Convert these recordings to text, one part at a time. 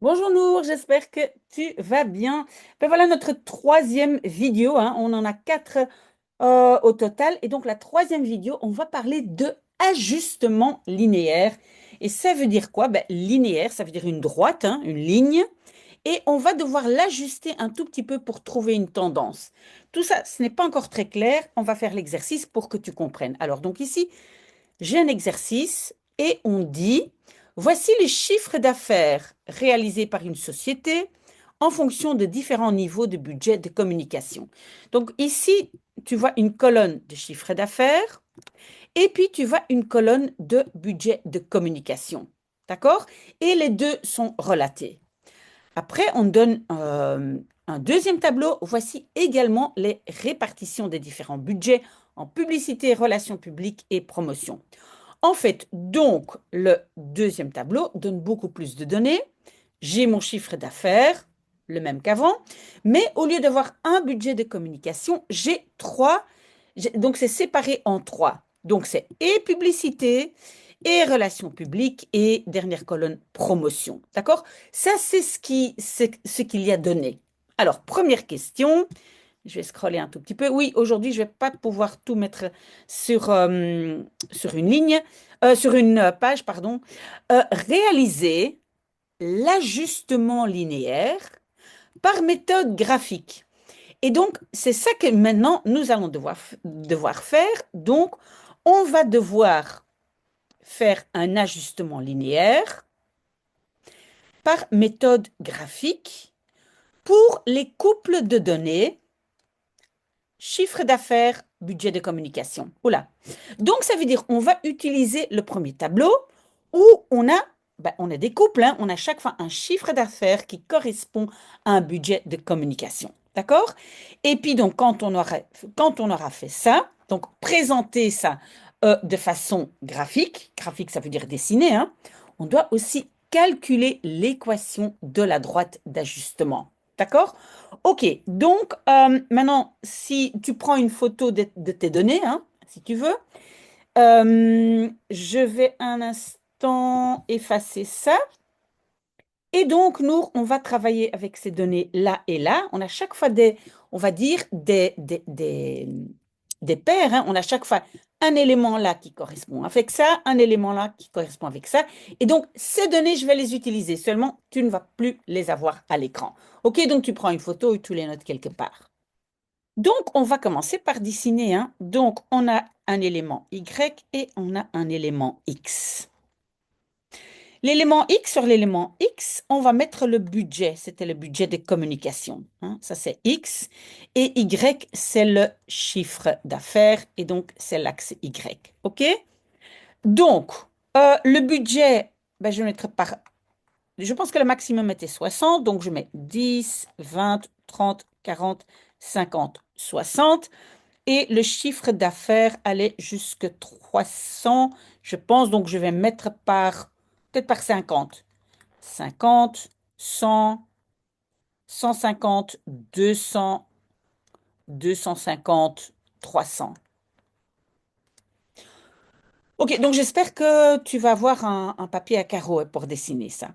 Bonjour Nour, j'espère que tu vas bien. Ben voilà notre troisième vidéo, hein. On en a quatre au total. Et donc la troisième vidéo, on va parler de ajustement linéaire. Et ça veut dire quoi? Ben, linéaire, ça veut dire une droite, hein, une ligne. Et on va devoir l'ajuster un tout petit peu pour trouver une tendance. Tout ça, ce n'est pas encore très clair. On va faire l'exercice pour que tu comprennes. Alors donc ici, j'ai un exercice et on dit, voici les chiffres d'affaires réalisés par une société en fonction de différents niveaux de budget de communication. Donc ici, tu vois une colonne de chiffres d'affaires et puis tu vois une colonne de budget de communication. D'accord? Et les deux sont relatés. Après, on donne un deuxième tableau. Voici également les répartitions des différents budgets en publicité, relations publiques et promotion. En fait, donc, le deuxième tableau donne beaucoup plus de données. J'ai mon chiffre d'affaires, le même qu'avant, mais au lieu d'avoir un budget de communication, j'ai trois. Donc, c'est séparé en trois. Donc, c'est et publicité, et relations publiques, et dernière colonne, promotion. D'accord? Ça, c'est ce qu'il y a donné. Alors, première question. Je vais scroller un tout petit peu. Oui, aujourd'hui, je ne vais pas pouvoir tout mettre sur, sur une ligne, sur une page, pardon. Réaliser l'ajustement linéaire par méthode graphique. Et donc, c'est ça que maintenant, nous allons devoir faire. Donc, on va devoir faire un ajustement linéaire par méthode graphique pour les couples de données chiffre d'affaires, budget de communication. Oula. Donc, ça veut dire on va utiliser le premier tableau où on a des couples, hein, on a chaque fois un chiffre d'affaires qui correspond à un budget de communication. D'accord? Et puis, donc, quand on aura fait ça, donc présenter ça de façon graphique, graphique, ça veut dire dessiner, hein, on doit aussi calculer l'équation de la droite d'ajustement. D'accord? Ok, donc maintenant, si tu prends une photo de tes données, hein, si tu veux, je vais un instant effacer ça. Et donc, nous, on va travailler avec ces données là et là. On a chaque fois on va dire, des paires, hein. On a chaque fois un élément là qui correspond avec ça, un élément là qui correspond avec ça. Et donc, ces données, je vais les utiliser. Seulement, tu ne vas plus les avoir à l'écran. OK, donc tu prends une photo et tu les notes quelque part. Donc, on va commencer par dessiner, hein. Donc, on a un élément Y et on a un élément X. L'élément X sur l'élément X, on va mettre le budget. C'était le budget de communication, hein. Ça, c'est X. Et Y, c'est le chiffre d'affaires. Et donc, c'est l'axe Y. OK? Donc, le budget, ben, je vais mettre par... Je pense que le maximum était 60. Donc, je mets 10, 20, 30, 40, 50, 60. Et le chiffre d'affaires allait jusque 300, je pense. Donc, je vais mettre peut-être par 50. 50, 100, 150, 200, 250, 300. Ok, donc j'espère que tu vas avoir un papier à carreaux pour dessiner ça.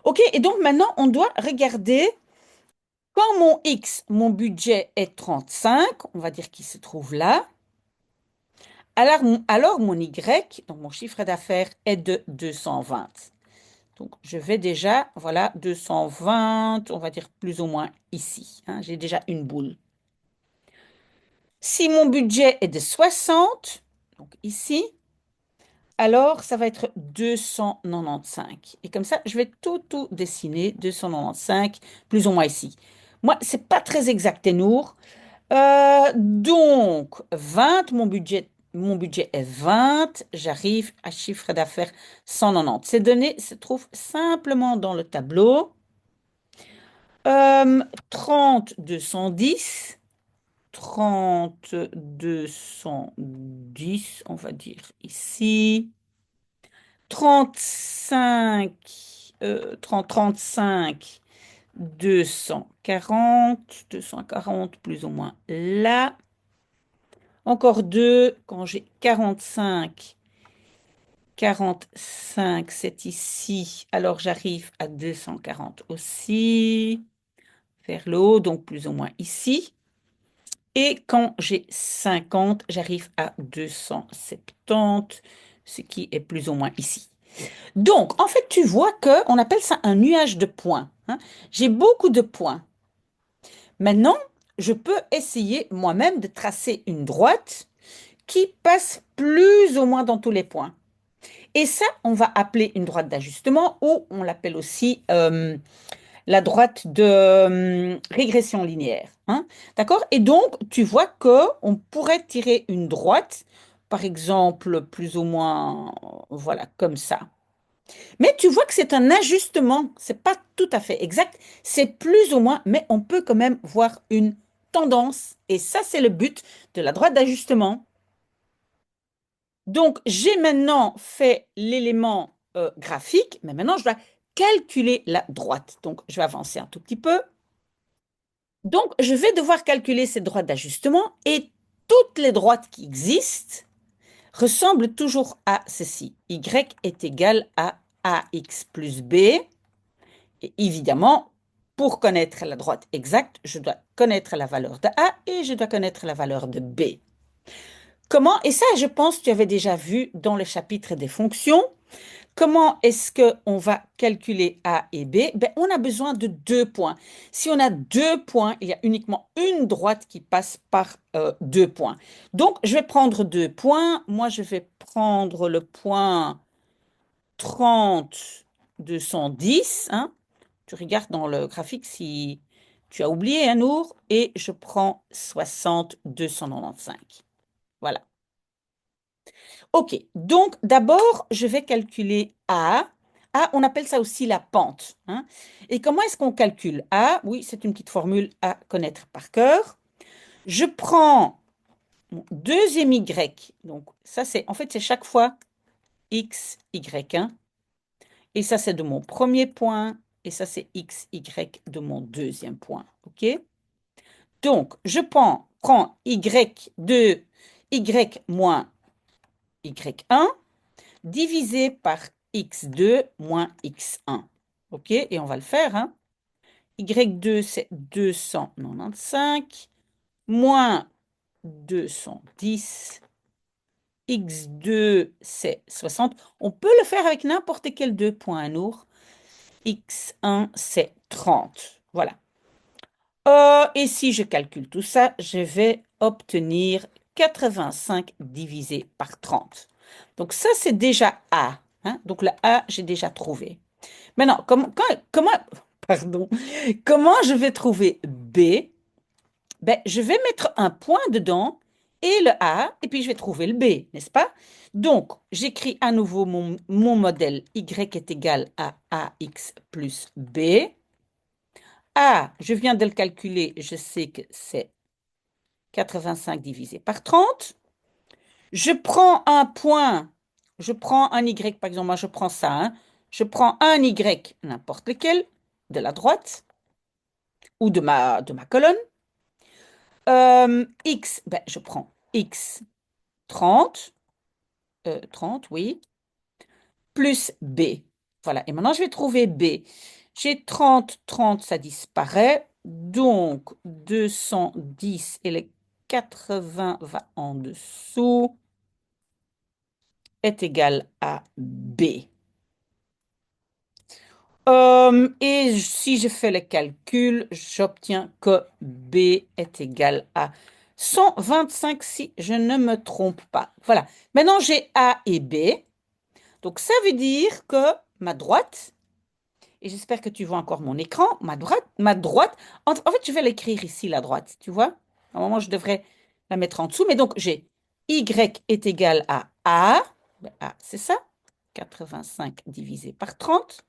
Ok, et donc maintenant, on doit regarder quand mon X, mon budget est 35, on va dire qu'il se trouve là. Alors mon Y, donc mon chiffre d'affaires est de 220. Donc, je vais déjà, voilà, 220, on va dire plus ou moins ici, hein. J'ai déjà une boule. Si mon budget est de 60, donc ici, alors ça va être 295. Et comme ça, je vais tout dessiner, 295, plus ou moins ici. Moi, c'est pas très exact, Ténour. Donc, 20, mon budget est 20. J'arrive à chiffre d'affaires 190. Ces données se trouvent simplement dans le tableau. 30, 210. 30, 210, on va dire ici. 35, 30, 35, 240 plus ou moins là. Encore deux, quand j'ai 45, 45, c'est ici. Alors, j'arrive à 240 aussi. Vers le haut, donc plus ou moins ici. Et quand j'ai 50, j'arrive à 270, ce qui est plus ou moins ici. Donc, en fait, tu vois que on appelle ça un nuage de points, hein. J'ai beaucoup de points. Maintenant, je peux essayer moi-même de tracer une droite qui passe plus ou moins dans tous les points. Et ça, on va appeler une droite d'ajustement ou on l'appelle aussi la droite de régression linéaire, hein. D'accord? Et donc, tu vois que on pourrait tirer une droite, par exemple, plus ou moins, voilà, comme ça. Mais tu vois que c'est un ajustement, c'est pas tout à fait exact, c'est plus ou moins, mais on peut quand même voir une tendance. Et ça, c'est le but de la droite d'ajustement. Donc, j'ai maintenant fait l'élément graphique, mais maintenant, je dois calculer la droite. Donc, je vais avancer un tout petit peu. Donc, je vais devoir calculer ces droites d'ajustement et toutes les droites qui existent ressemblent toujours à ceci. Y est égal à ax plus b. Et évidemment, pour connaître la droite exacte, je dois connaître la valeur de a et je dois connaître la valeur de b. Comment, et ça, je pense que tu avais déjà vu dans le chapitre des fonctions, comment est-ce qu'on va calculer A et B? Ben, on a besoin de deux points. Si on a deux points, il y a uniquement une droite qui passe par deux points. Donc, je vais prendre deux points. Moi, je vais prendre le point 30, 210, hein. Tu regardes dans le graphique si tu as oublié un Nour. Et je prends 60, 295. Voilà. OK, donc d'abord, je vais calculer A. A, on appelle ça aussi la pente, hein. Et comment est-ce qu'on calcule A? Oui, c'est une petite formule à connaître par cœur. Je prends mon deuxième Y. Donc ça, c'est en fait, c'est chaque fois X, Y1. Et ça, c'est de mon premier point. Et ça, c'est X, Y de mon deuxième point. OK? Donc, je prends Y2, Y moins Y1 divisé par x2 moins x1. OK? Et on va le faire, hein. Y2, c'est 295 moins 210. X2, c'est 60. On peut le faire avec n'importe quel deux points, Nour. X1, c'est 30. Voilà. Et si je calcule tout ça, je vais obtenir 85 divisé par 30. Donc ça, c'est déjà A, hein. Donc le A, j'ai déjà trouvé. Maintenant, pardon, comment je vais trouver B? Ben, je vais mettre un point dedans et le A, et puis je vais trouver le B, n'est-ce pas? Donc, j'écris à nouveau mon modèle. Y est égal à AX plus B. A, je viens de le calculer, je sais que c'est 85 divisé par 30. Je prends un point, je prends un Y, par exemple, moi je prends ça, hein. Je prends un Y, n'importe lequel, de la droite ou de ma colonne. X, ben, je prends X 30, 30, oui, plus B. Voilà, et maintenant je vais trouver B. J'ai 30, 30, ça disparaît. Donc 210 et le 80 va en dessous est égal à B. Et si je fais le calcul, j'obtiens que B est égal à 125 si je ne me trompe pas. Voilà. Maintenant, j'ai A et B. Donc, ça veut dire que ma droite, et j'espère que tu vois encore mon écran, ma droite, en fait, je vais l'écrire ici, la droite, tu vois? Normalement, je devrais la mettre en dessous, mais donc j'ai Y est égal à A. Ben, A, c'est ça, 85 divisé par 30.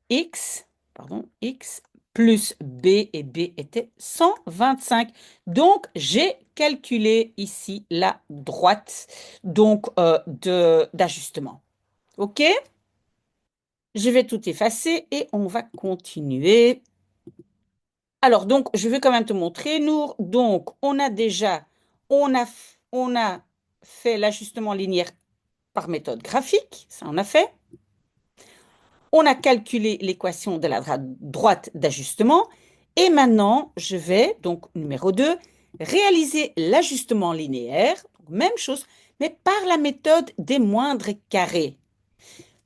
X, pardon, X plus B, et B était 125. Donc, j'ai calculé ici la droite donc, d'ajustement. OK? Je vais tout effacer et on va continuer. Alors, donc, je vais quand même te montrer, Nour. Donc, on a déjà, on a fait l'ajustement linéaire par méthode graphique, ça on a fait. On a calculé l'équation de la droite d'ajustement. Et maintenant, je vais, donc numéro 2, réaliser l'ajustement linéaire. Même chose, mais par la méthode des moindres carrés.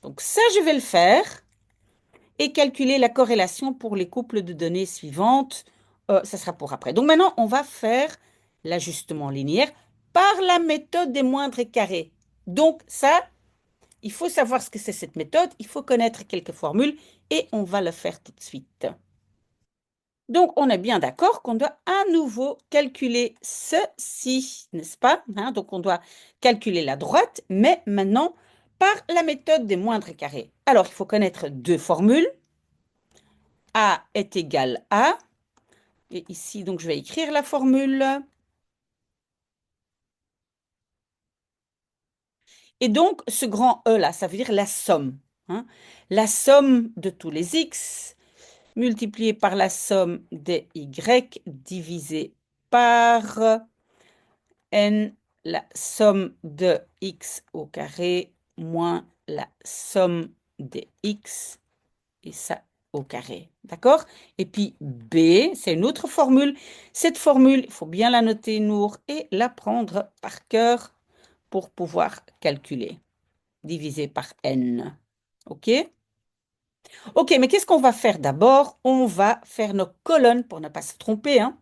Donc ça, je vais le faire et calculer la corrélation pour les couples de données suivantes. Ça sera pour après. Donc maintenant, on va faire l'ajustement linéaire par la méthode des moindres carrés. Donc ça, il faut savoir ce que c'est cette méthode, il faut connaître quelques formules et on va le faire tout de suite. Donc, on est bien d'accord qu'on doit à nouveau calculer ceci, n'est-ce pas? Hein, donc, on doit calculer la droite, mais maintenant par la méthode des moindres carrés. Alors, il faut connaître deux formules. A est égal à, et ici, donc, je vais écrire la formule. Et donc, ce grand E là, ça veut dire la somme. Hein. La somme de tous les x multiplié par la somme des y divisé par n, la somme de x au carré moins la somme des x, et ça au carré. D'accord? Et puis B, c'est une autre formule. Cette formule, il faut bien la noter, Nour, et l'apprendre par cœur pour pouvoir calculer. Divisé par n. OK? OK, mais qu'est-ce qu'on va faire d'abord? On va faire nos colonnes pour ne pas se tromper. Hein.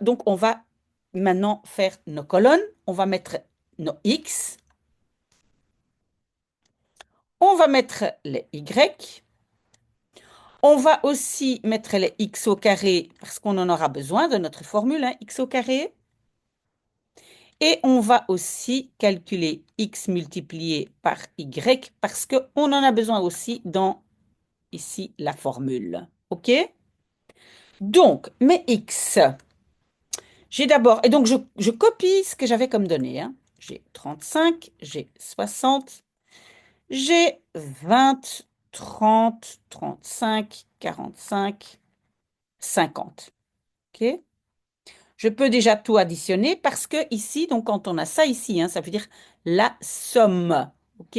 Donc, on va maintenant faire nos colonnes. On va mettre nos X. On va mettre les Y. On va aussi mettre les X au carré parce qu'on en aura besoin de notre formule, hein, X au carré. Et on va aussi calculer X multiplié par Y parce qu'on en a besoin aussi dans ici la formule. OK? Donc, mes X. J'ai d'abord, et donc je copie ce que j'avais comme données. Hein. J'ai 35, j'ai 60, j'ai 20, 30, 35, 45, 50. OK? Je peux déjà tout additionner parce que ici, donc quand on a ça ici, hein, ça veut dire la somme. OK?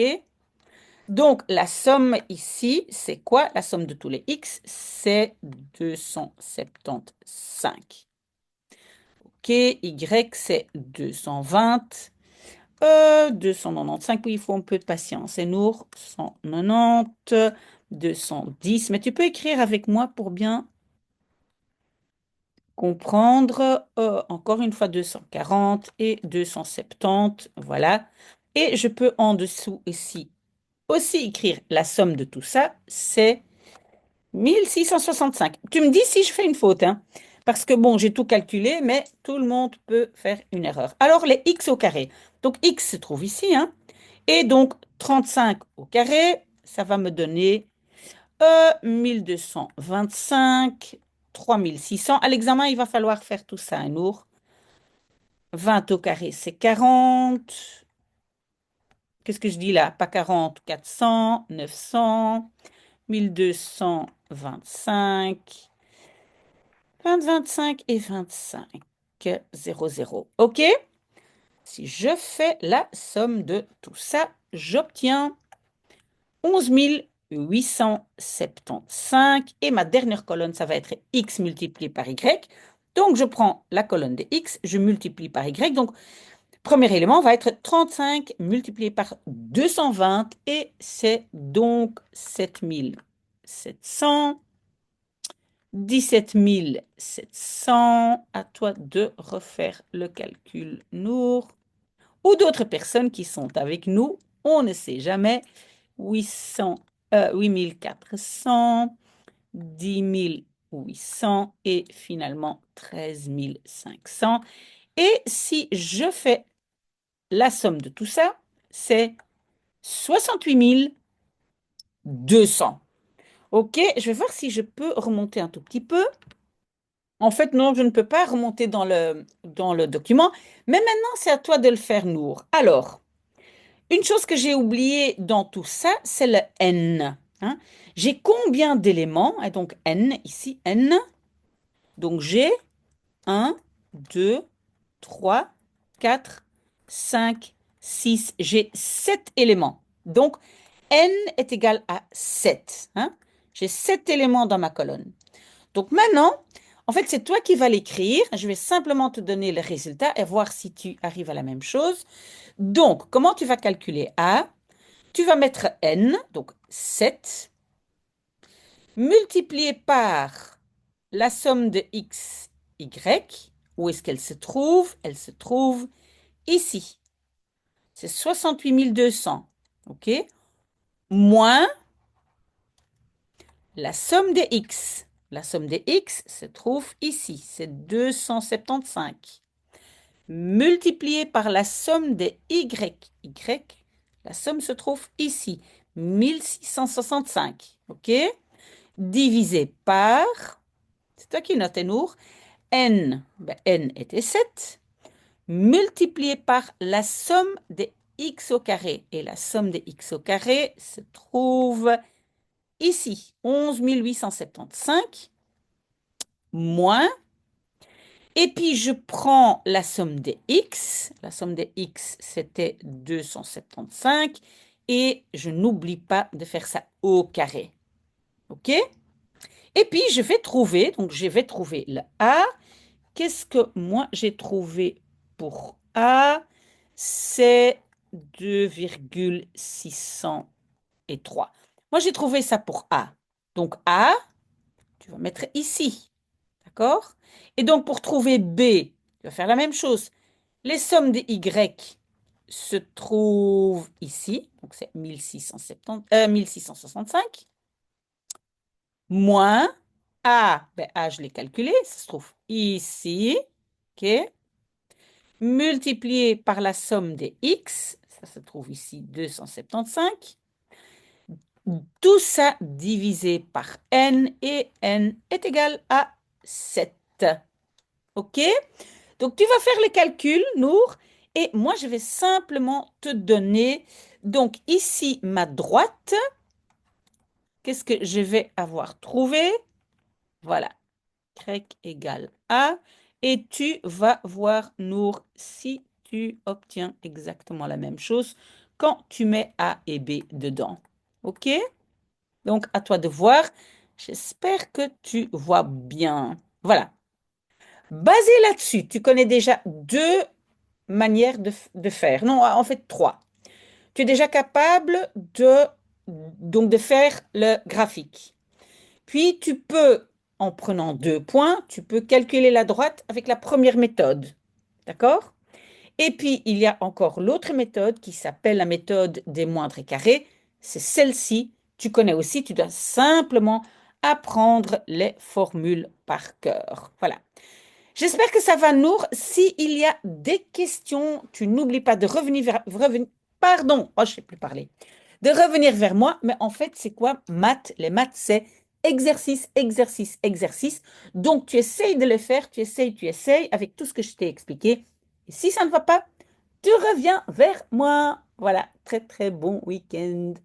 Donc la somme ici, c'est quoi? La somme de tous les x, c'est 275. OK, y, c'est 220. 295, oui, il faut un peu de patience. Et Nour, 190, 210. Mais tu peux écrire avec moi pour bien comprendre. Encore une fois, 240 et 270. Voilà. Et je peux en dessous ici aussi écrire la somme de tout ça. C'est 1665. Tu me dis si je fais une faute, hein, parce que bon, j'ai tout calculé, mais tout le monde peut faire une erreur. Alors, les x au carré. Donc, x se trouve ici, hein, et donc 35 au carré, ça va me donner 1225, 3600. À l'examen, il va falloir faire tout ça, un Nour. 20 au carré, c'est 40. Qu'est-ce que je dis là? Pas 40, 400, 900, 1225. 20, 25 et 25. 0, 0. OK? Si je fais la somme de tout ça, j'obtiens 11 875. Et ma dernière colonne, ça va être x multiplié par y. Donc, je prends la colonne de x, je multiplie par y. Donc, premier élément va être 35 multiplié par 220. Et c'est donc 7700. 17 700. À toi de refaire le calcul, Nour. Ou d'autres personnes qui sont avec nous, on ne sait jamais. 8400, 10 800 et finalement 13 500. Et si je fais la somme de tout ça, c'est 68 200. OK, je vais voir si je peux remonter un tout petit peu. En fait, non, je ne peux pas remonter dans le document. Mais maintenant, c'est à toi de le faire, Nour. Alors, une chose que j'ai oubliée dans tout ça, c'est le n. Hein. J'ai combien d'éléments? Et donc, n, ici, n. Donc, j'ai 1, 2, 3, 4, 5, 6. J'ai 7 éléments. Donc, n est égal à 7. Hein? J'ai 7 éléments dans ma colonne. Donc maintenant, en fait, c'est toi qui vas l'écrire. Je vais simplement te donner le résultat et voir si tu arrives à la même chose. Donc, comment tu vas calculer A? Tu vas mettre n, donc 7, multiplié par la somme de x, y. Où est-ce qu'elle se trouve? Elle se trouve ici. C'est 68 200. OK? Moins la somme des x. La somme des x se trouve ici. C'est 275. Multiplié par la somme des y. Y, la somme se trouve ici. 1665. OK? Divisé par, c'est toi qui notes, Nour, n. N était 7. Multiplié par la somme des x au carré. Et la somme des x au carré se trouve ici. 11 875 moins. Et puis, je prends la somme des x. La somme des x, c'était 275. Et je n'oublie pas de faire ça au carré. OK? Et puis, je vais trouver, donc je vais trouver le A. Qu'est-ce que moi j'ai trouvé pour A? C'est 2,603. Moi, j'ai trouvé ça pour A. Donc, A, tu vas mettre ici. D'accord? Et donc, pour trouver B, tu vas faire la même chose. Les sommes des Y se trouvent ici. Donc, c'est 1665. Moins A. A, je l'ai calculé. Ça se trouve ici. OK? Multiplié par la somme des X. Ça se trouve ici, 275. Tout ça divisé par N. Et N est égal à 7. OK? Donc, tu vas faire les calculs, Nour, et moi, je vais simplement te donner, donc ici, ma droite, qu'est-ce que je vais avoir trouvé? Voilà, y égale A, et tu vas voir, Nour, si tu obtiens exactement la même chose quand tu mets A et B dedans. OK? Donc, à toi de voir. J'espère que tu vois bien. Voilà. Basé là-dessus, tu connais déjà deux manière de faire. Non, en fait, trois. Tu es déjà capable donc de faire le graphique. Puis, tu peux, en prenant 2 points, tu peux calculer la droite avec la première méthode. D'accord? Et puis, il y a encore l'autre méthode qui s'appelle la méthode des moindres carrés. C'est celle-ci. Tu connais aussi, tu dois simplement apprendre les formules par cœur. Voilà. J'espère que ça va, Nour. S'il y a des questions, tu n'oublies pas de pardon, oh, je ne sais plus parler. De revenir vers moi. Mais en fait, c'est quoi maths? Les maths, c'est exercice, exercice, exercice. Donc, tu essayes de le faire, tu essayes avec tout ce que je t'ai expliqué. Et si ça ne va pas, tu reviens vers moi. Voilà, très, très bon week-end.